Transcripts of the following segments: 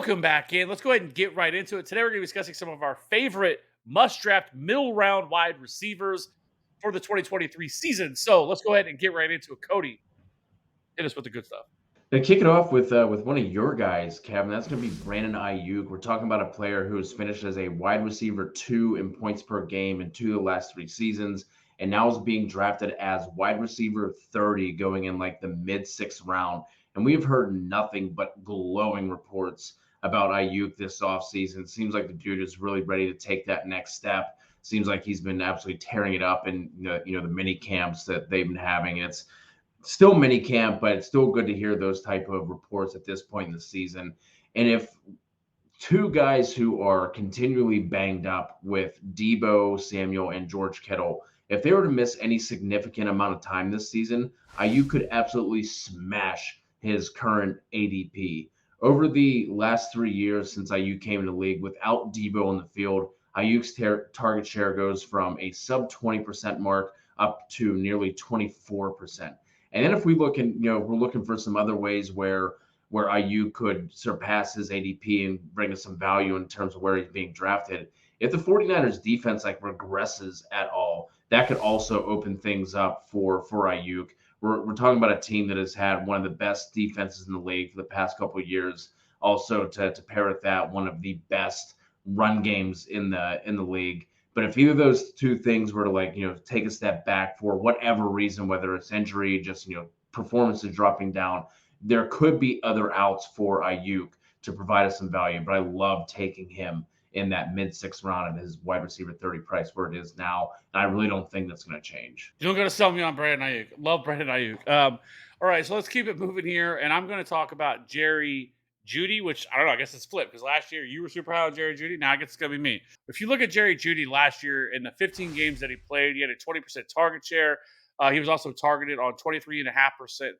Welcome back in. Let's go ahead and get right into it. Today, we're going to be discussing some of our favorite must draft middle round wide receivers for the 2023 season. So let's go ahead and get right into it. Cody, hit us with the good stuff. Now, kick it off with one of your guys, Kevin. That's going to be Brandon Aiyuk. We're talking about a player who has finished as a wide receiver 2 in points per game in 2 of the last 3 seasons, and now is being drafted as wide receiver 30 going in like the mid-6th round. And we've heard nothing but glowing reports about Aiyuk this offseason. Seems like the dude is really ready to take that next step. Seems like he's been absolutely tearing it up in the mini camps that they've been having. It's still mini camp, but it's still good to hear those type of reports at this point in the season. And if two guys who are continually banged up with Debo Samuel and George Kittle, if they were to miss any significant amount of time this season, you could absolutely smash his current ADP. Over the last 3 years since Aiyuk came in the league, without Debo in the field, Aiyuk's target share goes from a sub 20% mark up to nearly 24%. And then if we look and we're looking for some other ways where Aiyuk could surpass his ADP and bring us some value in terms of where he's being drafted. If the 49ers defense regresses at all, that could also open things up for Aiyuk. We're talking about a team that has had one of the best defenses in the league for the past couple of years. Also to pair with that, one of the best run games in the league. But if either of those two things were to take a step back for whatever reason, whether it's injury, just performance is dropping down, there could be other outs for Aiyuk to provide us some value. But I love taking him in that mid-6th round at his wide receiver 30 price where it is now. And I really don't think that's going to change. You're going to sell me on Brandon Aiyuk. Love Brandon Aiyuk. All right, so let's keep it moving here, and I'm going to talk about Jerry Jeudy, which I don't know, I guess it's flipped because last year you were super high on Jerry Jeudy. Now I guess it's going to be me. If you look at Jerry Jeudy last year in the 15 games that he played, he had a 20% target share. He was also targeted on 23.5%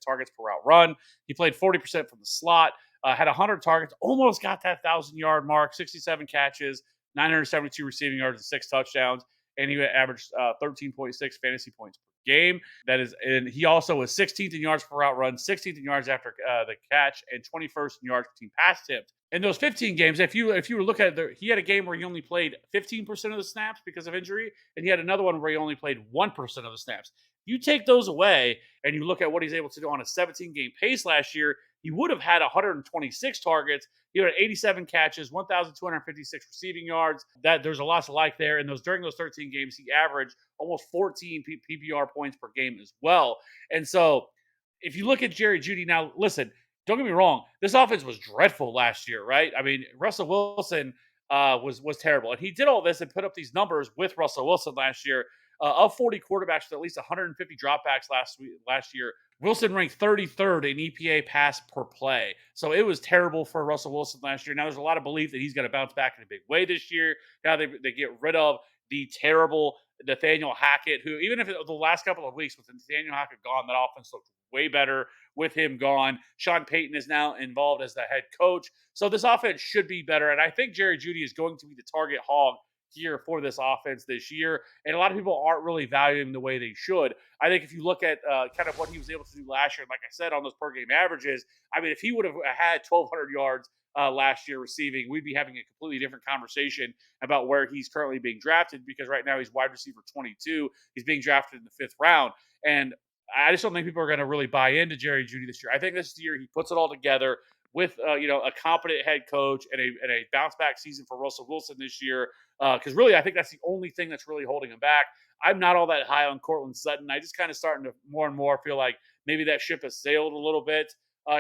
targets per route run. He played 40% from the slot, had 100 targets, almost got that 1,000-yard mark, 67 catches, 972 receiving yards, and 6 touchdowns. And he averaged 13.6 fantasy points per game. And he also was 16th in yards per route run, 16th in yards after the catch, and 21st in yards between pass attempts. In those 15 games, if you were to look at it, he had a game where he only played 15% of the snaps because of injury, and he had another one where he only played 1% of the snaps. You take those away, and you look at what he's able to do on a 17-game pace last year, he would have had 126 targets. He had 87 catches, 1,256 receiving yards. There's a lot to like there. And during those 13 games, he averaged almost 14 PPR points per game as well. And so, if you look at Jerry Jeudy now, listen, don't get me wrong, this offense was dreadful last year, right? I mean, Russell Wilson was terrible, and he did all this and put up these numbers with Russell Wilson last year. Of 40 quarterbacks with at least 150 dropbacks last year, Wilson ranked 33rd in EPA pass per play. So it was terrible for Russell Wilson last year. Now there's a lot of belief that he's going to bounce back in a big way this year. Now they get rid of the terrible Nathaniel Hackett, who even if the last couple of weeks with Nathaniel Hackett gone, that offense looked way better with him gone. Sean Payton is now involved as the head coach. So this offense should be better. And I think Jerry Jeudy is going to be the target hog here for this offense this year. And a lot of people aren't really valuing the way they should. I think if you look at kind of what he was able to do last year, like I said, on those per game averages, I mean, if he would have had 1,200 yards last year receiving, we'd be having a completely different conversation about where he's currently being drafted, because right now he's wide receiver 22. He's being drafted in the 5th round. And I just don't think people are going to really buy into Jerry Jeudy this year. I think this year he puts it all together with a competent head coach and a bounce back season for Russell Wilson this year. Because really, I think that's the only thing that's really holding him back. I'm not all that high on Courtland Sutton. I just kind of starting to more and more feel like maybe that ship has sailed a little bit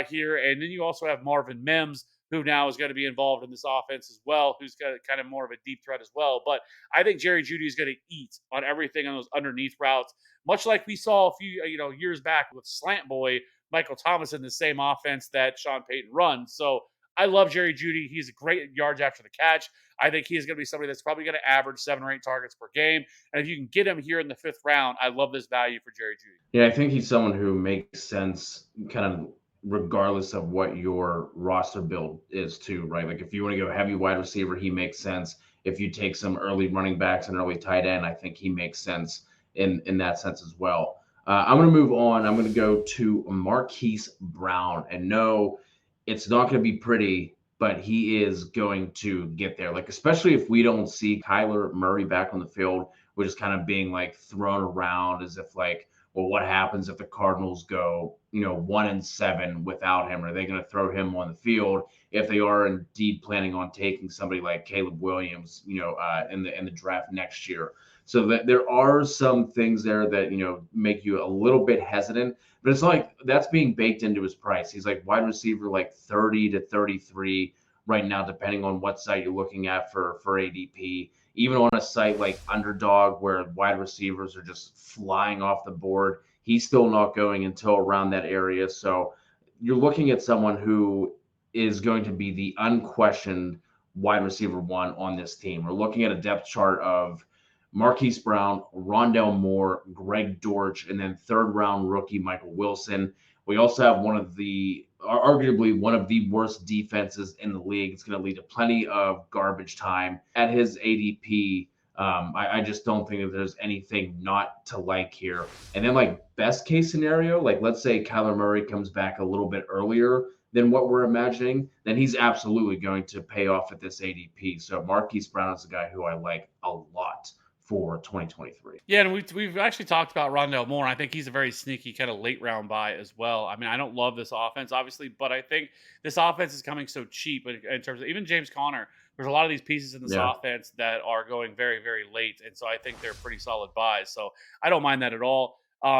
here. And then you also have Marvin Mims, who now is going to be involved in this offense as well, who's got kind of more of a deep threat as well. But I think Jerry Jeudy is going to eat on everything on those underneath routes, much like we saw a few years back with Slant Boy Michael Thomas in the same offense that Sean Payton runs. So I love Jerry Jeudy. He's a great yards after the catch. I think he's going to be somebody that's probably going to average 7 or 8 targets per game. And if you can get him here in the 5th round, I love this value for Jerry Jeudy. Yeah, I think he's someone who makes sense kind of regardless of what your roster build is too, right? Like if you want to go heavy wide receiver, he makes sense. If you take some early running backs and early tight end, I think he makes sense in that sense as well. I'm going to move on. I'm going to go to Marquise Brown. And no, it's not going to be pretty but he is going to get there. Like, especially if we don't see Kyler Murray back on the field, which is kind of being like thrown around as if like, well, what happens if the Cardinals go, 1-7 without him? Are they going to throw him on the field if they are indeed planning on taking somebody like Caleb Williams, in the draft next year? So that there are some things there that make you a little bit hesitant, but it's like that's being baked into his price. He's like wide receiver like 30 to 33 right now, depending on what site you're looking at for ADP. Even on a site like Underdog, where wide receivers are just flying off the board, he's still not going until around that area. So you're looking at someone who is going to be the unquestioned wide receiver one on this team. We're looking at a depth chart of Marquise Brown, Rondell Moore, Greg Dortch, and then third round rookie Michael Wilson. We also have arguably one of the worst defenses in the league. It's going to lead to plenty of garbage time at his ADP. I just don't think that there's anything not to like here. And then like best case scenario, like let's say Kyler Murray comes back a little bit earlier than what we're imagining, then he's absolutely going to pay off at this ADP. So Marquise Brown is a guy who I like a lot for 2023. Yeah, and we've actually talked about Rondell Moore. I think he's a very sneaky kind of late round buy as well. I mean, I don't love this offense, obviously, but I think this offense is coming so cheap in terms of even James Conner. There's a lot of these pieces in this offense that are going very, very late, and so I think they're pretty solid buys. So I don't mind that at all.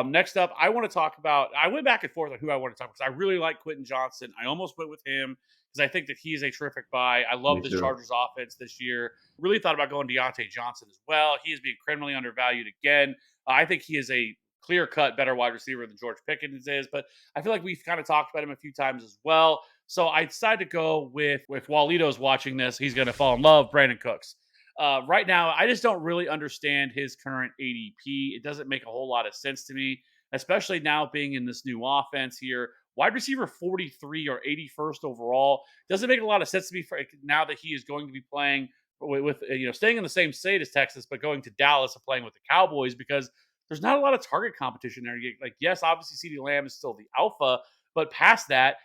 Next up, I want to talk about. I went back and forth on who I want to talk about because I really like Quentin Johnson. I almost went with him because I think that he is a terrific buy. I love this Chargers offense this year. Really thought about going Deontay Johnson as well. He is being criminally undervalued again. I think he is a clear-cut better wide receiver than George Pickens is, but I feel like we've kind of talked about him a few times as well. So I decided to go with if Walito's watching this, he's going to fall in love, Brandon Cooks. Right now, I just don't really understand his current ADP. It doesn't make a whole lot of sense to me, especially now being in this new offense here. Wide receiver 43 or 81st overall doesn't make a lot of sense to me for now that he is going to be playing with staying in the same state as Texas, but going to Dallas and playing with the Cowboys because there's not a lot of target competition there. Like, yes, obviously CeeDee Lamb is still the alpha, but past that,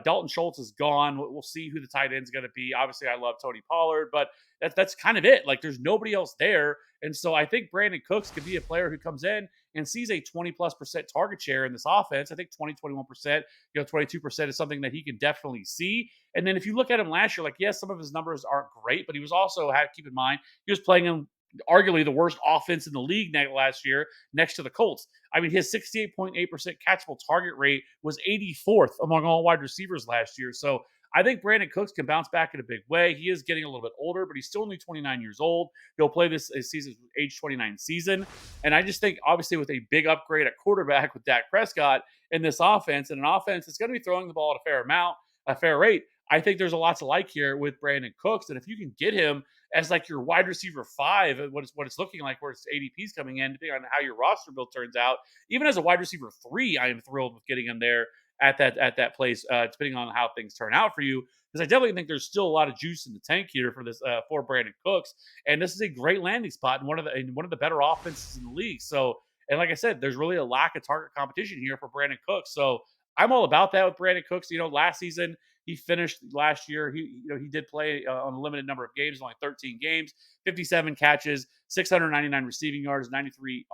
Dalton Schultz is gone. We'll see who the tight end is going to be. Obviously, I love Tony Pollard, but that's kind of it. Like, there's nobody else there. And so I think Brandon Cooks could be a player who comes in and sees a 20+% target share in this offense. I think 20, 21%, 22% is something that he can definitely see. And then if you look at him last year, like, yes, some of his numbers aren't great, but he was also, keep in mind, he was playing in arguably the worst offense in the league last year next to the Colts. I mean, his 68.8% catchable target rate was 84th among all wide receivers last year. So I think Brandon Cooks can bounce back in a big way. He is getting a little bit older, but he's still only 29 years old. He'll play this season, age 29 season. And I just think, obviously, with a big upgrade at quarterback with Dak Prescott in this offense, and an offense that's going to be throwing the ball at a fair rate, I think there's a lot to like here with Brandon Cooks. And if you can get him as like your wide receiver 5, what it's looking like, where its ADP's coming in, depending on how your roster build turns out, even as a wide receiver 3, I am thrilled with getting him there at that place, depending on how things turn out for you. Because I definitely think there's still a lot of juice in the tank here for this for Brandon Cooks, and this is a great landing spot in one of the better offenses in the league. So, and like I said, there's really a lack of target competition here for Brandon Cooks. So I'm all about that with Brandon Cooks. Last season he finished last year. He did play on a limited number of games, only 13 games, 57 catches, 699 receiving yards, 93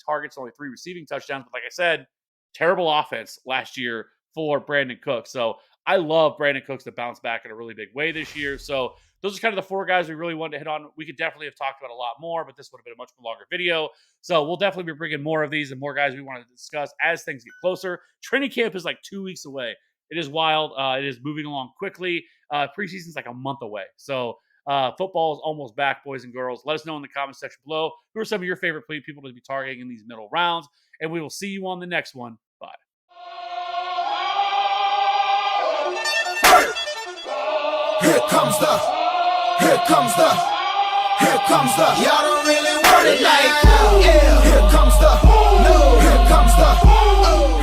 targets, only 3 receiving touchdowns. But like I said, terrible offense last year for Brandon Cooks. So I love Brandon Cooks to bounce back in a really big way this year. So those are kind of the 4 guys we really wanted to hit on. We could definitely have talked about a lot more, but this would have been a much longer video. So we'll definitely be bringing more of these and more guys we want to discuss as things get closer. Training camp is like 2 weeks away. It is wild. It is moving along quickly. Preseason's like a month away. So football is almost back, boys and girls. Let us know in the comment section below who are some of your favorite people to be targeting in these middle rounds. And we will see you on the next one. Bye. Here comes the, y'all don't really want it like, yeah. Here comes the, no, here comes the,